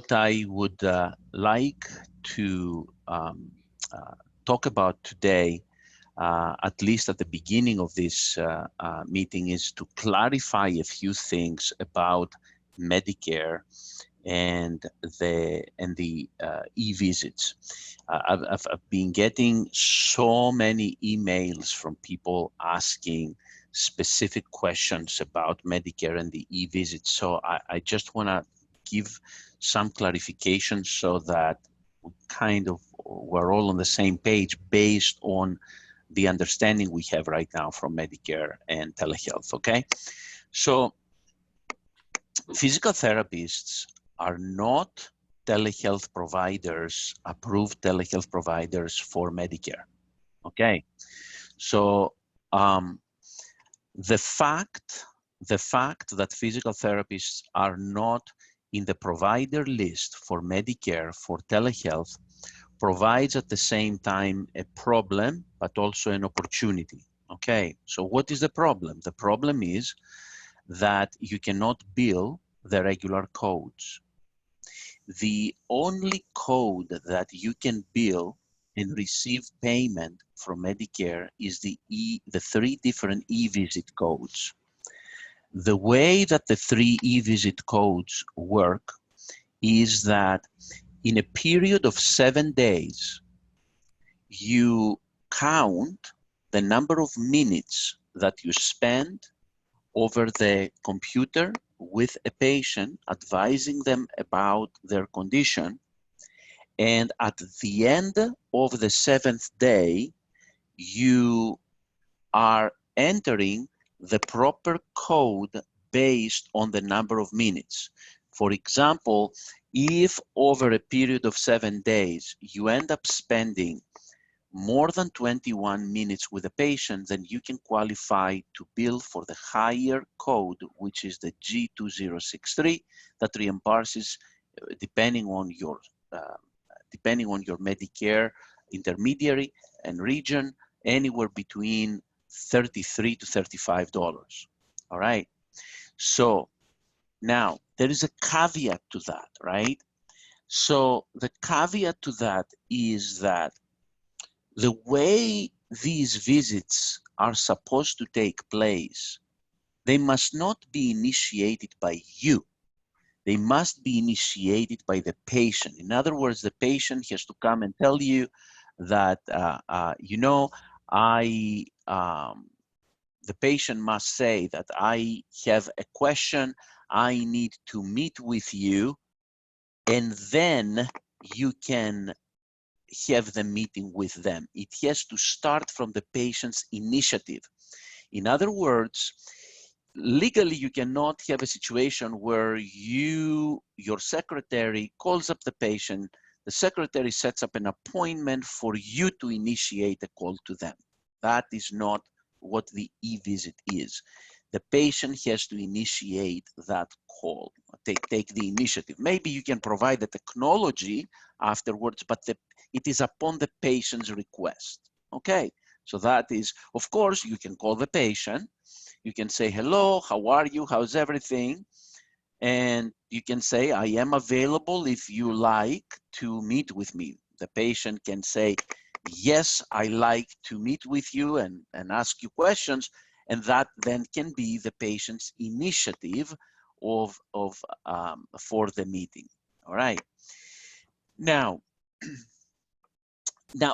what I would like to talk about today, at least at the beginning of this meeting, is to clarify a few things about Medicare and the e-visits. I've been getting so many emails from people asking specific questions about Medicare and the e-visits. So I just want to give some clarification so that we're all on the same page based on the understanding we have right now from Medicare and telehealth, okay? So physical therapists are not telehealth providers, approved telehealth providers for Medicare, okay? So the fact that physical therapists are not in the provider list for Medicare for telehealth provides at the same time a problem, but also an opportunity, okay? So what is the problem? The problem is that you cannot bill the regular codes. The only code that you can bill and receive payment from Medicare is the three different e-visit codes. The way that the three e-visit codes work is that in a period of 7 days, you count the number of minutes that you spend over the computer with a patient, advising them about their condition. And at the end of the 7th day, you are entering the proper code based on the number of minutes. For example, if over a period of 7 days, you end up spending more than 21 minutes with a patient, then you can qualify to bill for the higher code, which is the G2063, that reimburses depending on your Medicare intermediary and region, anywhere between $33 to $35. All right. So now there is a caveat to that, right? So the caveat to that is that the way these visits are supposed to take place, they must not be initiated by you. They must be initiated by the patient. In other words, the patient has to come and tell you that, you know, the patient must say that I have a question, I need to meet with you, and then you can have the meeting with them. It has to start from the patient's initiative. In other words, legally, you cannot have a situation where your secretary calls up the patient, the secretary sets up an appointment for you to initiate a call to them. That is not what the e-visit is. The patient has to initiate that call, take the initiative. Maybe you can provide the technology afterwards, but it is upon the patient's request, okay? So that is, of course, you can call the patient, you can say, hello, how are you, how's everything? And you can say, I am available if you like to meet with me. The patient can say, yes, I like to meet with you and ask you questions. And that then can be the patient's initiative for the meeting, all right? Now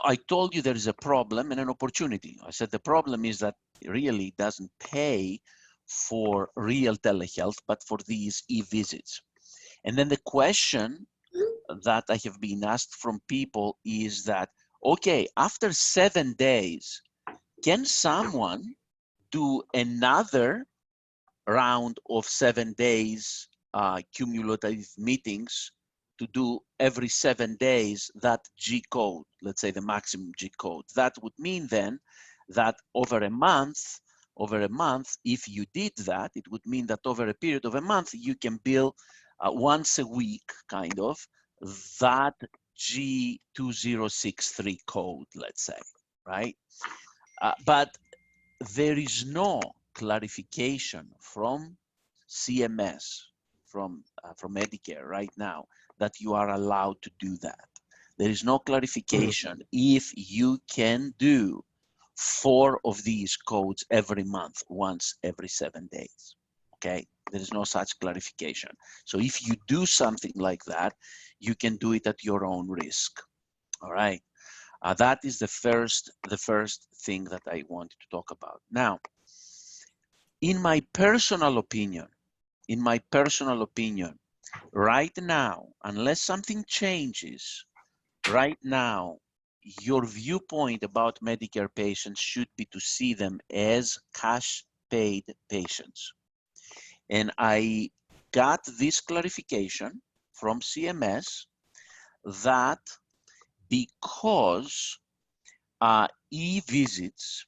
I told you there is a problem and an opportunity. I said the problem is that it really doesn't pay for real telehealth, but for these e-visits. And then the question that I have been asked from people is that, okay, after 7 days, can someone do another round of 7 days cumulative meetings to do every 7 days that G code, let's say the maximum G code? That would mean then that over a month, if you did that, it would mean that over a period of a month, you can bill once a week, kind of, that G2063 code, let's say, right? But there is no clarification from CMS, from Medicare right now that you are allowed to do that. There is no clarification if you can do 4 of these codes every month, once every 7 days. Okay, there is no such clarification. So if you do something like that, you can do it at your own risk. All right, that is the first thing that I wanted to talk about. Now, in my personal opinion, right now, unless something changes, right now, your viewpoint about Medicare patients should be to see them as cash paid patients. And I got this clarification from CMS that because e-visits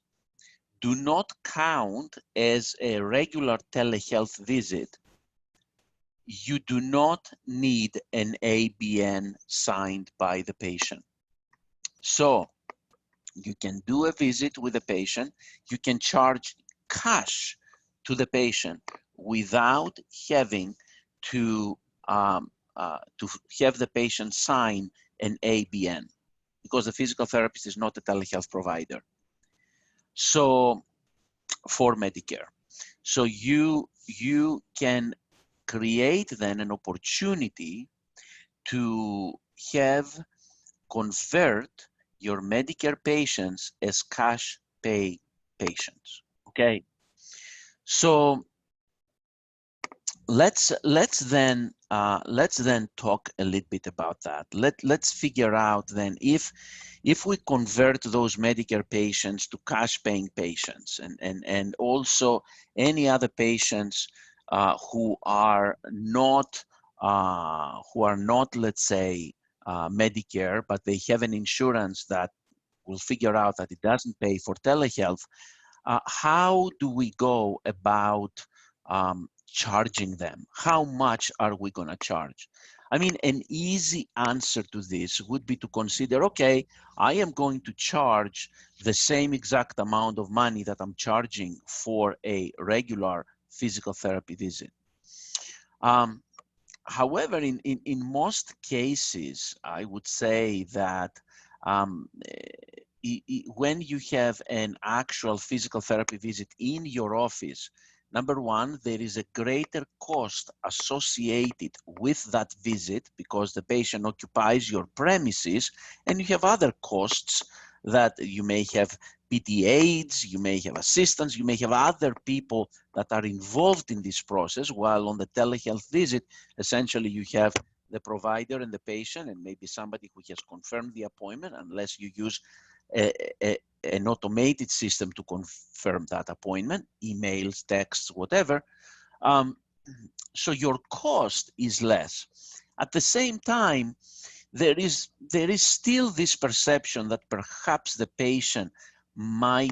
do not count as a regular telehealth visit, you do not need an ABN signed by the patient. So you can do a visit with the patient, you can charge cash to the patient without having to have the patient sign an ABN, because the physical therapist is not a telehealth provider. So for Medicare, so you can create then an opportunity to convert your Medicare patients as cash pay patients. Okay, so let's then talk a little bit about that. Let's figure out then if we convert those Medicare patients to cash paying patients, and also any other patients who are not let's say Medicare, but they have an insurance that will figure out that it doesn't pay for telehealth. How do we go about charging them? How much are we going to charge? I mean, an easy answer to this would be to consider, okay, I am going to charge the same exact amount of money that I'm charging for a regular physical therapy visit. However, in most cases, I would say that when you have an actual physical therapy visit in your office, number one, there is a greater cost associated with that visit because the patient occupies your premises, and you have other costs that you may have PT aides, you may have assistants, you may have other people that are involved in this process, while on the telehealth visit, essentially you have the provider and the patient and maybe somebody who has confirmed the appointment, unless you use an automated system to confirm that appointment, emails, texts, whatever. So your cost is less. At the same time, there is still this perception that perhaps the patient may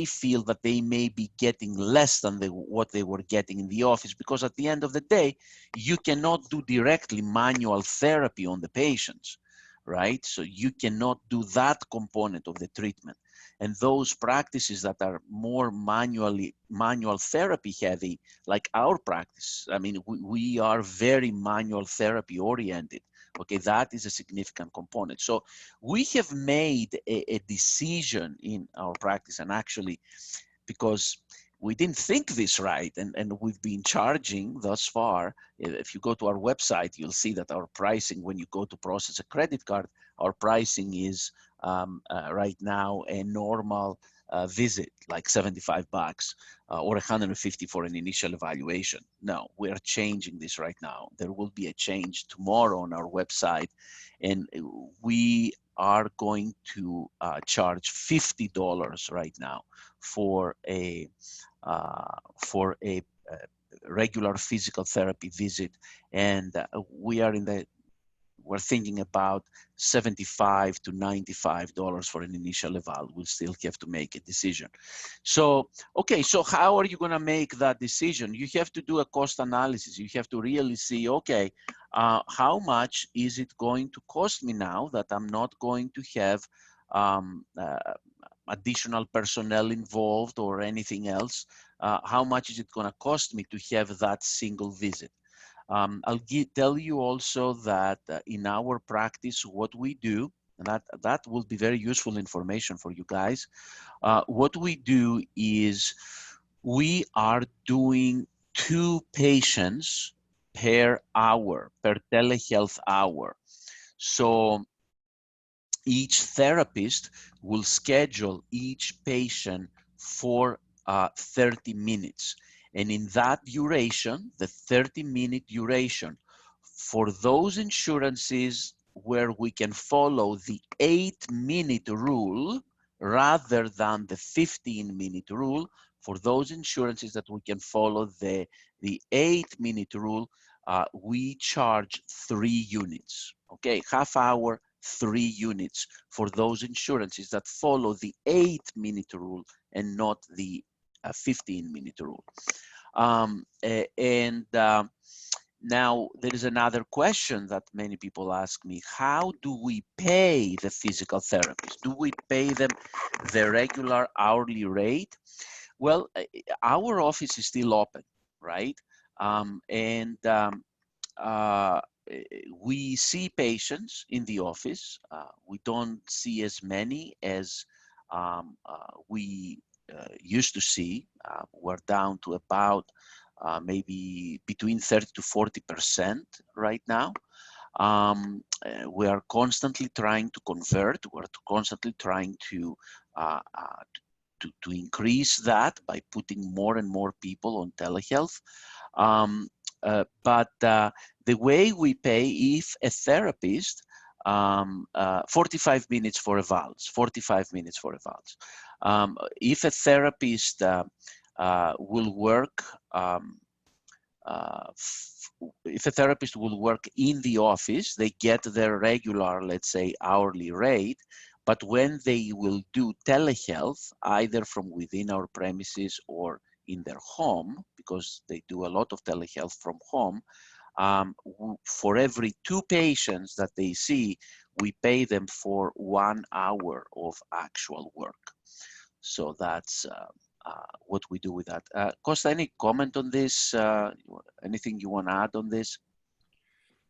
feel that they may be getting less than what they were getting in the office, because at the end of the day, you cannot do directly manual therapy on the patients, right? So you cannot do that component of the treatment. And those practices that are more manual therapy heavy, like our practice, I mean, we are very manual therapy oriented. Okay, that is a significant component. So we have made a decision in our practice, and actually, because we didn't think this right, and we've been charging thus far. If you go to our website, you'll see that our pricing, when you go to process a credit card, our pricing is right now a normal visit, like $75 or $150 for an initial evaluation. No, we are changing this right now. There will be a change tomorrow on our website, and we are going to charge $50 right now for a regular physical therapy visit, and we're thinking about $75 to $95 for an initial eval. We'll still have to make a decision. So, okay, so how are you going to make that decision? You have to do a cost analysis. You have to really see, okay, how much is it going to cost me now that I'm not going to have additional personnel involved or anything else, how much is it going to cost me to have that single visit? I'll tell you also that in our practice, what we do, and that will be very useful information for you guys. What we do is we are doing 2 patients per hour, per telehealth hour. So each therapist will schedule each patient for 30 minutes. And in that duration, the 30-minute duration, for those insurances where we can follow the 8-minute rule rather than the 15-minute rule, for those insurances that we can follow the 8-minute rule, we charge 3 units. Okay, half hour, 3 units for those insurances that follow the 8-minute rule and not the 15-minute rule. Now there is another question that many people ask me: how do we pay the physical therapists? Do we pay them the regular hourly rate? Well, our office is still open, right? We see patients in the office. We don't see as many as we used to see. We're down to about maybe between 30 to 40% right now. We are constantly trying to convert. We're constantly trying to increase that by putting more and more people on telehealth. But the way we pay, if a therapist, 45 minutes for a valse, 45 minutes for a valse. If a therapist will work, if a therapist will work in the office, they get their regular, let's say, hourly rate. But when they will do telehealth, either from within our premises or in their home, because they do a lot of telehealth from home, for every 2 patients that they see, we pay them for 1 hour of actual work. So that's what we do with that. Costa, any comment on this? Anything you want to add on this?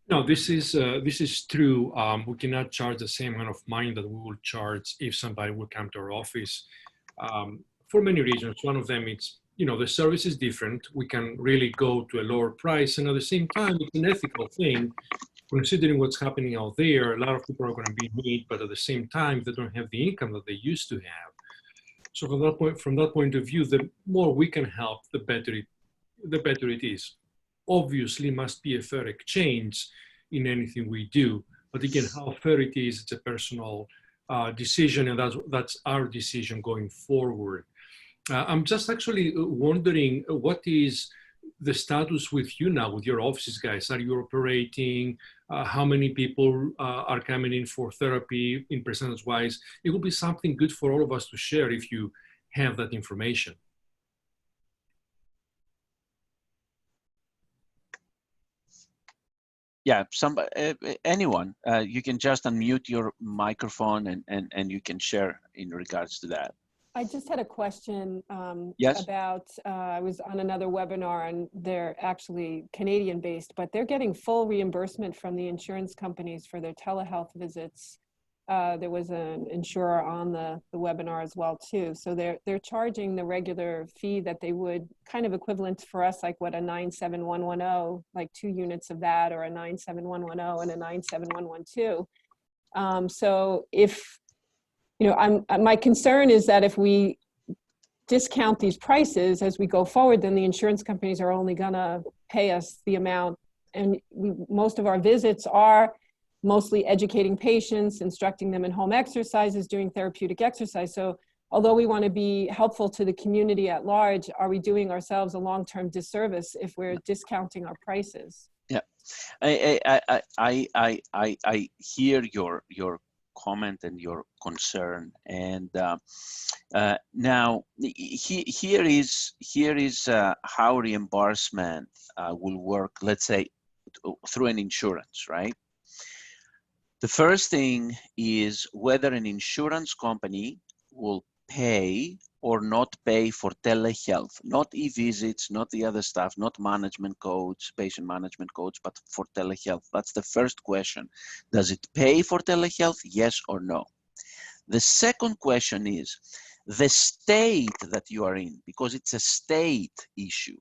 No, this is true. We cannot charge the same amount of money that we will charge if somebody would come to our office for many reasons. One of them is, the service is different. We can really go to a lower price, and at the same time, it's an ethical thing. Considering what's happening out there, a lot of people are going to be in need, but at the same time, they don't have the income that they used to have. So from that point of view, the more we can help, the better it is. Obviously, must be a fair exchange in anything we do. But again, how fair it is, it's a personal decision, and that's our decision going forward. I'm just actually wondering, what is the status with you now, with your offices, guys? Are you operating? How many people are coming in for therapy in percentage-wise? It would be something good for all of us to share if you have that information. Yeah, anyone, you can just unmute your microphone and you can share in regards to that. I just had a question yes? about, I was on another webinar and they're actually Canadian based, but they're getting full reimbursement from the insurance companies for their telehealth visits. There was an insurer on the webinar as well too. So they're charging the regular fee that they would, kind of equivalent for us, like what a 97110, like 2 units of that, or a 97110 and a 97112. So if, my concern is that if we discount these prices as we go forward, then the insurance companies are only going to pay us the amount. And most of our visits are mostly educating patients, instructing them in home exercises, doing therapeutic exercise. So although we want to be helpful to the community at large, are we doing ourselves a long-term disservice if we're discounting our prices? Yeah, I hear your comment and your concern, and now here is how reimbursement will work, let's say through an insurance, right? The first thing is whether an insurance company will pay or not pay for telehealth? Not e-visits, not the other stuff, not management codes, patient management codes, but for telehealth. That's the first question. Does it pay for telehealth? Yes or no? The second question is the state that you are in, because it's a state issue.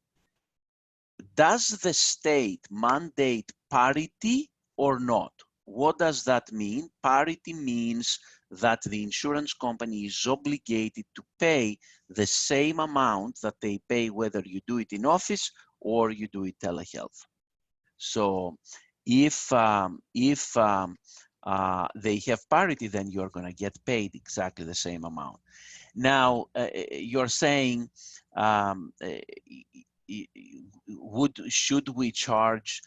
Does the state mandate parity or not? What does that mean? Parity means that the insurance company is obligated to pay the same amount that they pay whether you do it in office or you do it telehealth. So if they have parity, then you're going to get paid exactly the same amount. Now, you're saying, should we charge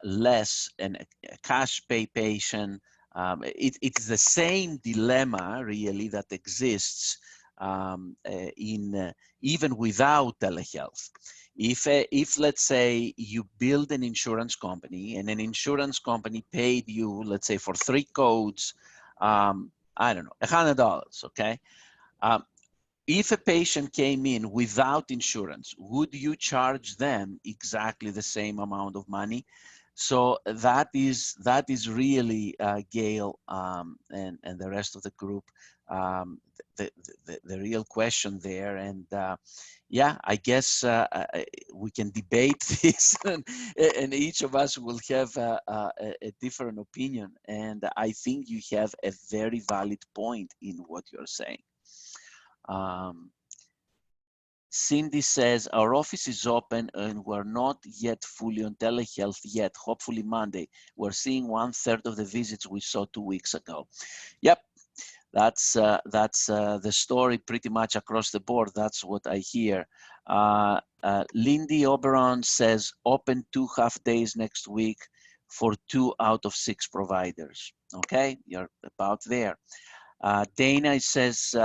less and a cash pay patient? It's the same dilemma really that exists even without telehealth. If let's say you build an insurance company and an insurance company paid you, let's say for 3 codes, I don't know, $100, okay? If a patient came in without insurance, would you charge them exactly the same amount of money? So that is really Gail and the rest of the group, the real question there. And yeah, I guess we can debate this, and each of us will have a different opinion. And I think you have a very valid point in what you're saying. Cindy says, our office is open and we're not yet fully on telehealth yet. Hopefully Monday. We're seeing 1/3 of the visits we saw 2 weeks ago. Yep, that's the story pretty much across the board. That's what I hear. Lindy Oberon says, open 2 half days next week for 2 out of 6 providers. Okay, you're about there. Dana says,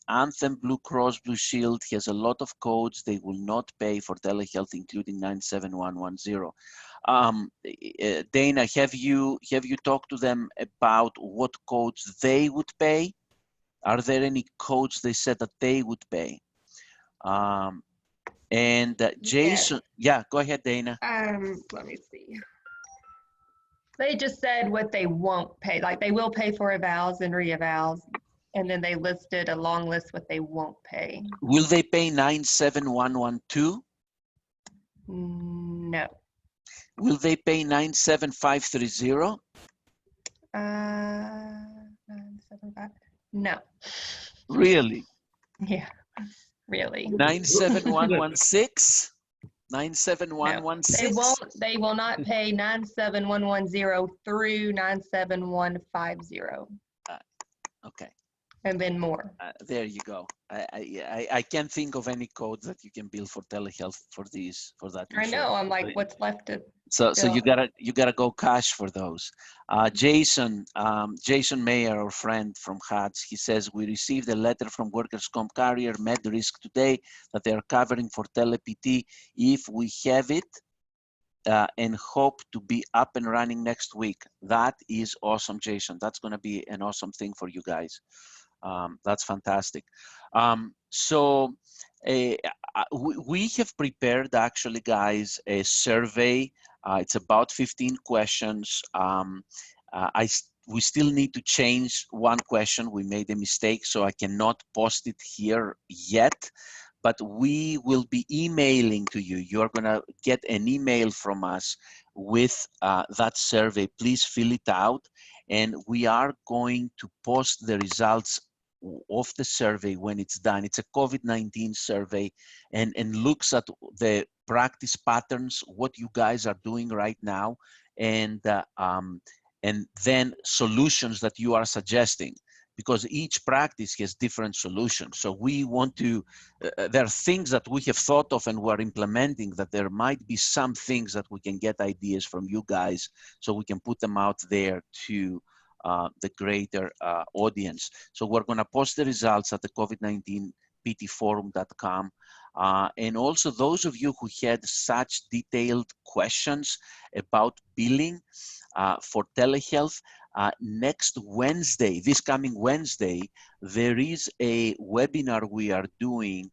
Anthem, Blue Cross Blue Shield has a lot of codes. They will not pay for telehealth, including 97110. Dana, have you talked to them about what codes they would pay? Are there any codes they said that they would pay? Jason, yeah, go ahead, Dana. Let me see. They just said what they won't pay. Like they will pay for evals and re-evals, and then they listed a long list what they won't pay. Will they pay 97112? No. Will they pay 97530? 975. No. Really? Yeah, really. 97116? 97116? No, they will not pay 97110 through 97150. Okay. And then more. There you go. I can't think of any code that you can build for telehealth for that. I know. I'm like, what's left to So you gotta go cash for those. Jason Mayer, our friend from HATS, he says, we received a letter from workers' comp carrier MedRisk today that they are covering for tele-PT if we have it and hope to be up and running next week. That is awesome, Jason. That's gonna be an awesome thing for you guys. That's fantastic. We have prepared actually, guys, a survey. It's about 15 questions. We still need to change one question. We made a mistake, so I cannot post it here yet, but we will be emailing to you. You're gonna get an email from us with that survey. Please fill it out, and we are going to post the results of the survey when it's done. It's a COVID-19 survey and looks at the practice patterns, what you guys are doing right now, and then solutions that you are suggesting, because each practice has different solutions. So we want to, there are things that we have thought of and we're implementing, that there might be some things that we can get ideas from you guys so we can put them out there to the greater audience. So we're going to post the results at the COVID-19ptforum.com. And also those of you who had such detailed questions about billing for telehealth, next Wednesday, this coming Wednesday, there is a webinar we are doing,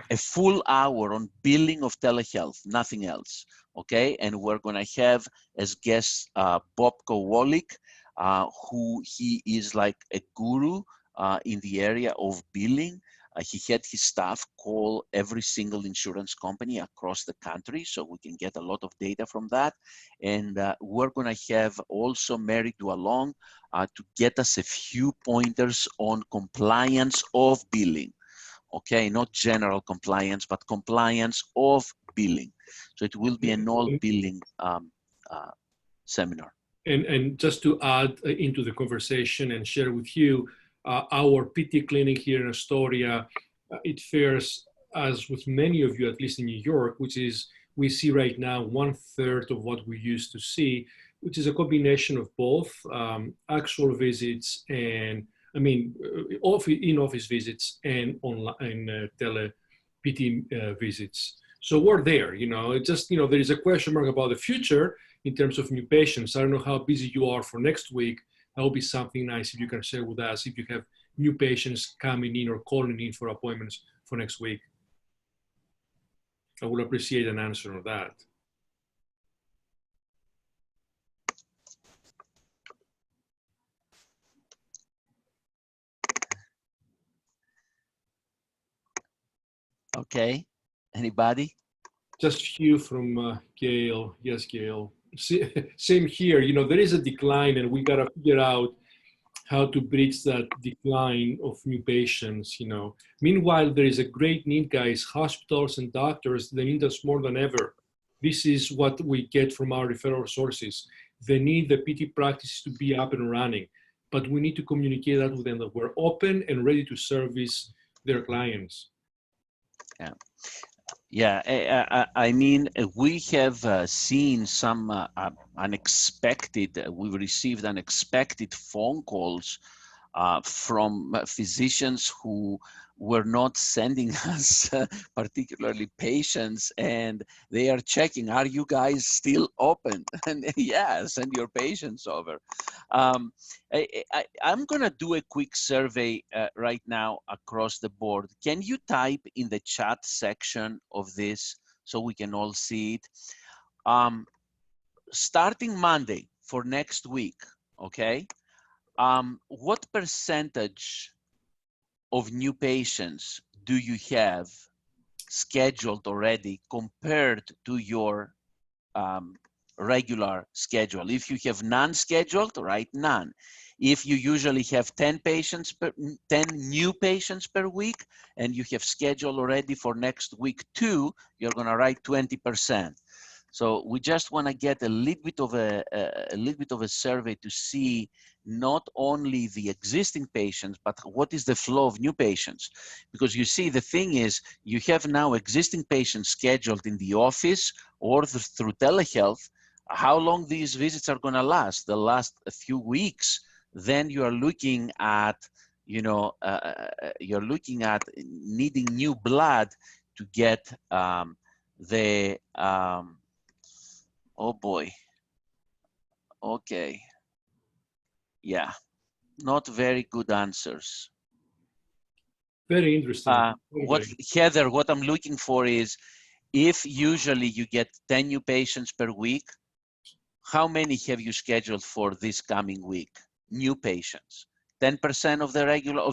a full hour on billing of telehealth, nothing else, okay? And we're gonna have as guest Bob Kowalik, who he is like a guru in the area of billing. He had his staff call every single insurance company across the country, so we can get a lot of data from that. And we're gonna have also Mary do along to get us a few pointers on compliance of billing. Okay, not general compliance, but compliance of billing. So it will be an all billing seminar. And just to add into the conversation and share with you, our PT clinic here in Astoria, it fares as with many of you, at least in New York, which is we see right now 1/3 of what we used to see, which is a combination of both actual visits and in-office visits and online tele PT visits. So we're there, you know, it just, you know, there is a question mark about the future in terms of new patients. I don't know how busy you are for next week. That would be something nice if you can share with us if you have new patients coming in or calling in for appointments for next week. I would appreciate an answer on that. Okay, anybody? Just you from Gail. Yes, Gail. Same here. You know, there is a decline and we got to figure out how to bridge that decline of new patients, you know. Meanwhile, there is a great need, guys. Hospitals and doctors, they need us more than ever. This is what we get from our referral sources. They need the PT practices to be up and running, but we need to communicate that with them that we're open and ready to service their clients. Yeah. Yeah, I mean, we have seen some unexpected, we've received unexpected phone calls from physicians who were not sending us particularly patients, and they are checking, are you guys still open? And yeah, send your patients over. I'm gonna do a quick survey right now across the board. Can you type in the chat section of this so we can all see it? Starting Monday for next week, okay? What percentage of new patients do you have scheduled already compared to your regular schedule? If you have none scheduled, write none. If you usually have 10 new patients per week and you have scheduled already for next week 2, you're gonna write 20%. So we just want to get a little bit of a survey to see not only the existing patients, but what is the flow of new patients. Because you see, the thing is, you have now existing patients scheduled in the office or through telehealth. How long these visits are going to last? They'll last a few weeks. Then you are looking at, you know, you're looking at needing new blood to get oh boy. Okay. Yeah. Not very good answers. Very interesting. Heather, what I'm looking for is, if usually you get 10 new patients per week, how many have you scheduled for this coming week? New patients. 10% of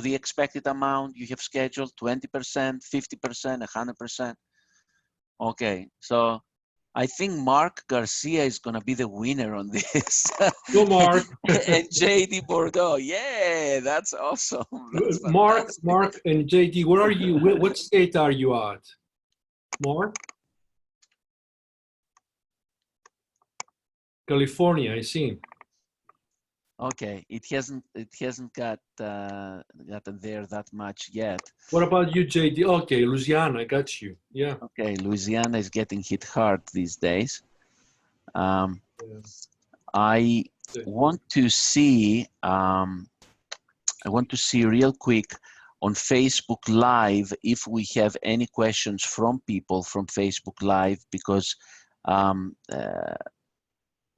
the expected amount you have scheduled, 20%, 50%, 100%. Okay, so I think Mark Garcia is going to be the winner on this. Go, Mark. And JD Bordeaux. Yeah, that's awesome. That's Mark and JD, where are you? What state are you at? Mark? California, I see. Okay, it hasn't got gotten there that much yet. What about you, JD? Okay, Louisiana, I got you. Yeah. Okay, Louisiana is getting hit hard these days. Yeah. I want to see real quick on Facebook Live if we have any questions from people from Facebook Live, because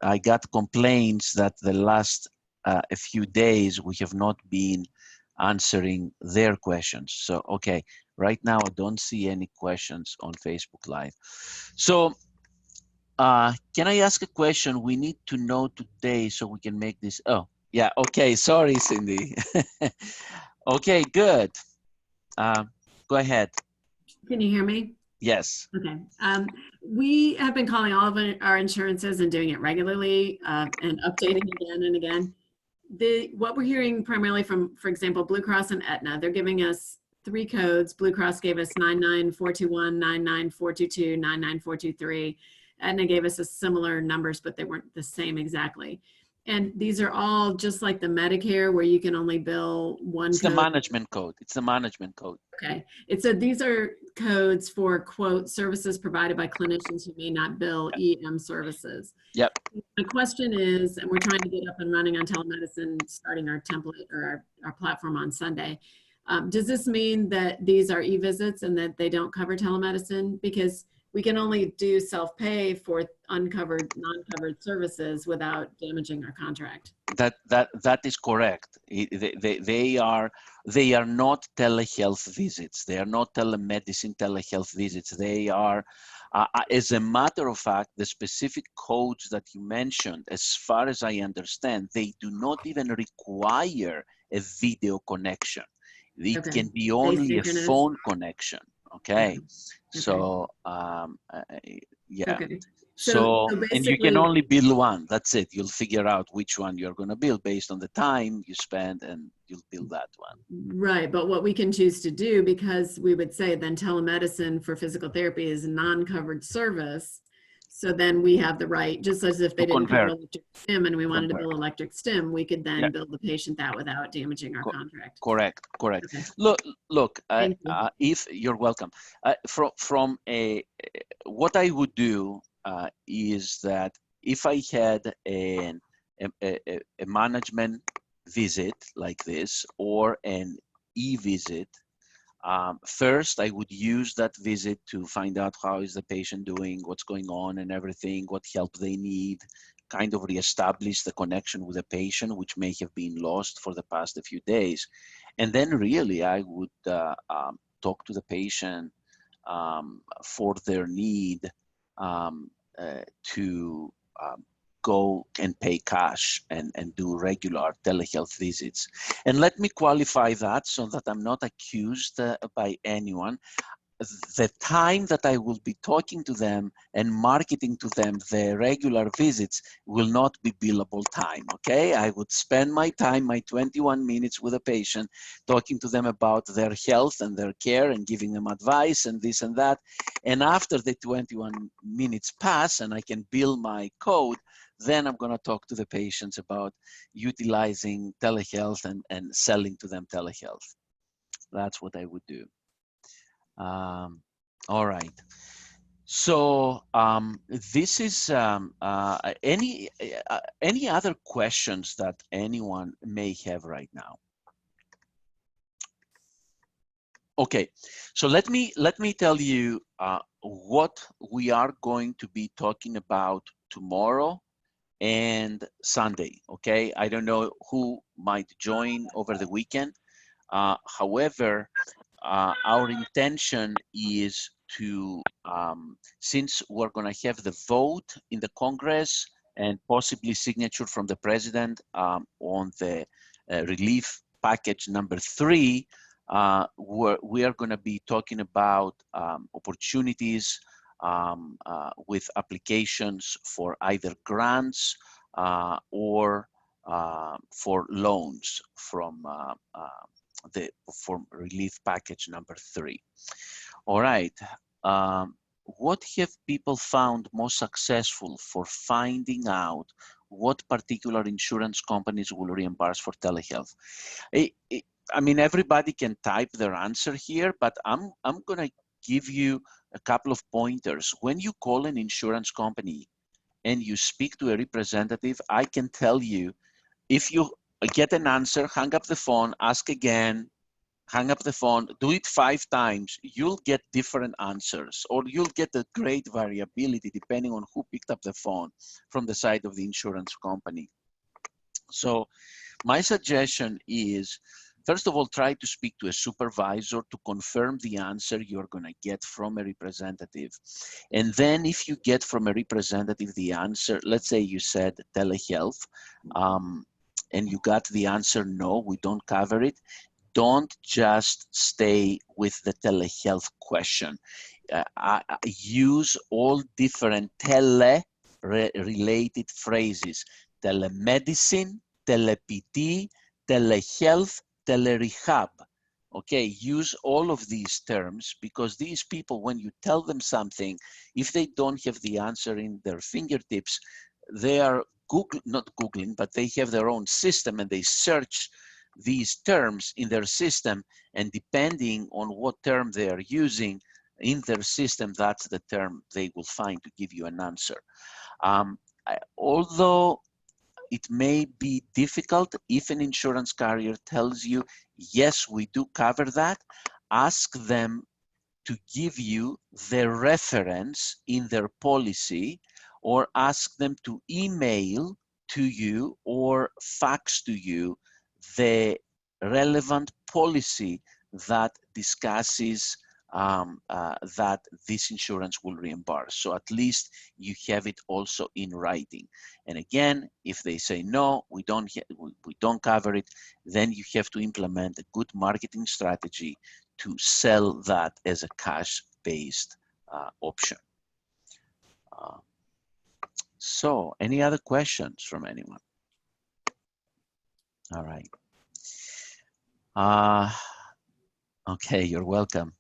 I got complaints that the last a few days, we have not been answering their questions. So, okay, right now I don't see any questions on Facebook Live. So, can I ask a question? We need to know today so we can make this. Oh, yeah, okay, sorry, Cindy. Okay, good. Go ahead. Can you hear me? Yes. Okay. We have been calling all of our insurances and doing it regularly and updating again and again. What we're hearing primarily from, for example, Blue Cross and Aetna, they're giving us 3 codes. Blue Cross gave us 99421, 99422, 99423. Aetna gave us a similar numbers, but they weren't the same exactly. And these are all just like the Medicare where you can only bill one It's code. the management code. It's the management code. Okay. It said these are codes for, quote, services provided by clinicians who may not bill EM services. Yep. My question is, and we're trying to get up and running on telemedicine, starting our template or our platform on Sunday. Does this mean that these are e-visits and that they don't cover telemedicine? Because we can only do self-pay for uncovered, non-covered services without damaging our contract. That is correct. They are not telehealth visits. They are not telemedicine telehealth visits. They are, as a matter of fact, the specific codes that you mentioned, as far as I understand, they do not even require a video connection. It can be only a phone connection. Okay. So yeah. Okay. So and you can only bill one. That's it. You'll figure out which one you're going to bill based on the time you spend, and you'll bill that one. Right. But what we can choose to do, because we would say then telemedicine for physical therapy is a non-covered service. So then we have the right, just as if they didn't cover electric stim and we wanted to bill electric stim, we could then bill the patient that without damaging our contract. Correct. Okay. Look. If you're welcome. From what I would do is that if I had a management visit like this or an e-visit, first, I would use that visit to find out how is the patient doing, what's going on and everything, what help they need, kind of reestablish the connection with the patient, which may have been lost for the past a few days. And then really, I would talk to the patient for their need to go and pay cash and do regular telehealth visits. And let me qualify that so that I'm not accused by anyone. The time that I will be talking to them and marketing to them the regular visits will not be billable time, okay? I would spend my time, my 21 minutes with a patient, talking to them about their health and their care and giving them advice and this and that. And after the 21 minutes pass and I can bill my code, then I'm gonna talk to the patients about utilizing telehealth and selling to them telehealth. That's what I would do. All right. So this is any other questions that anyone may have right now? Okay, so let me tell you what we are going to be talking about tomorrow and Sunday. Okay, I don't know who might join over the weekend. However, our intention is to, since we're going to have the vote in the Congress and possibly signature from the president on the relief package number 3, we are going to be talking about opportunities with applications for either grants or for loans from for relief package number 3. All right. What have people found most successful for finding out what particular insurance companies will reimburse for telehealth? I mean, everybody can type their answer here, but I'm going to give you a couple of pointers. When you call an insurance company and you speak to a representative, I can tell you, if you get an answer, hang up the phone, ask again, hang up the phone, do it 5 times, you'll get different answers, or you'll get a great variability depending on who picked up the phone from the side of the insurance company. So my suggestion is, first of all, try to speak to a supervisor to confirm the answer you're going to get from a representative. And then if you get from a representative the answer, let's say you said telehealth, and you got the answer, no, we don't cover it. Don't just stay with the telehealth question. Use all different tele-related phrases. Telemedicine, tele-PT, telehealth, telerehab. Okay, use all of these terms, because these people, when you tell them something, if they don't have the answer in their fingertips, they are not Googling, but they have their own system and they search these terms in their system, and depending on what term they are using in their system, that's the term they will find to give you an answer. Although it may be difficult, if an insurance carrier tells you, yes, we do cover that, ask them to give you the reference in their policy, or ask them to email to you or fax to you the relevant policy that discusses that this insurance will reimburse. So at least you have it also in writing. And again, if they say no, we don't cover it, then you have to implement a good marketing strategy to sell that as a cash-based option. So any other questions from anyone? All right. Okay, you're welcome.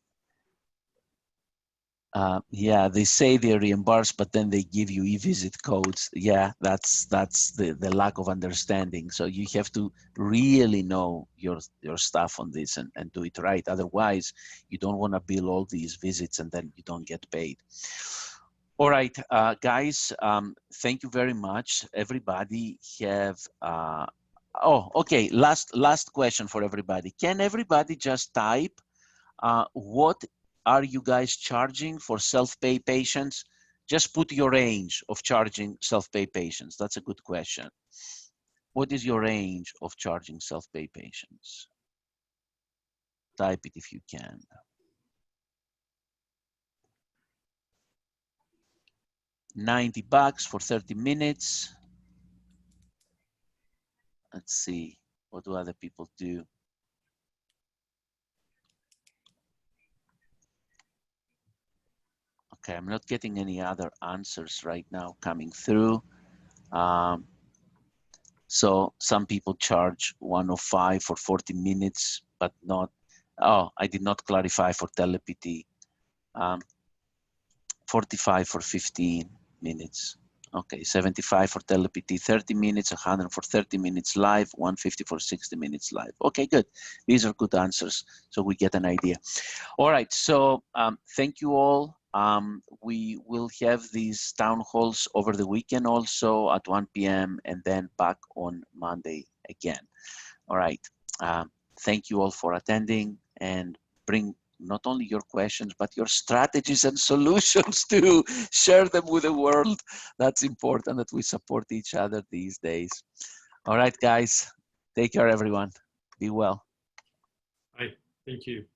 Yeah, they say they're reimbursed, but then they give you e-visit codes. Yeah, that's the lack of understanding. So you have to really know your stuff on this and do it right. Otherwise, you don't want to bill all these visits and then you don't get paid. All right, guys, thank you very much. Everybody have, oh, okay, last question for everybody. Can everybody just type what are you guys charging for self-pay patients? Just put your range of charging self-pay patients. That's a good question. What is your range of charging self-pay patients? Type it if you can. $90 for 30 minutes. Let's see, what do other people do? Okay, I'm not getting any other answers right now coming through. So some people charge 105 for 40 minutes, but not, oh, I did not clarify for tele-PT. 45 for 15 minutes. Okay, 75 for tele-PT, 30 minutes, 100 for 30 minutes live, 150 for 60 minutes live. Okay, good. These are good answers, so we get an idea. All right, so thank you all. We will have these town halls over the weekend also at 1 p.m. and then back on Monday again. All right, thank you all for attending, and bring not only your questions, but your strategies and solutions to share them with the world. That's important that we support each other these days. All right, guys, take care, everyone. Be well. Bye. Thank you.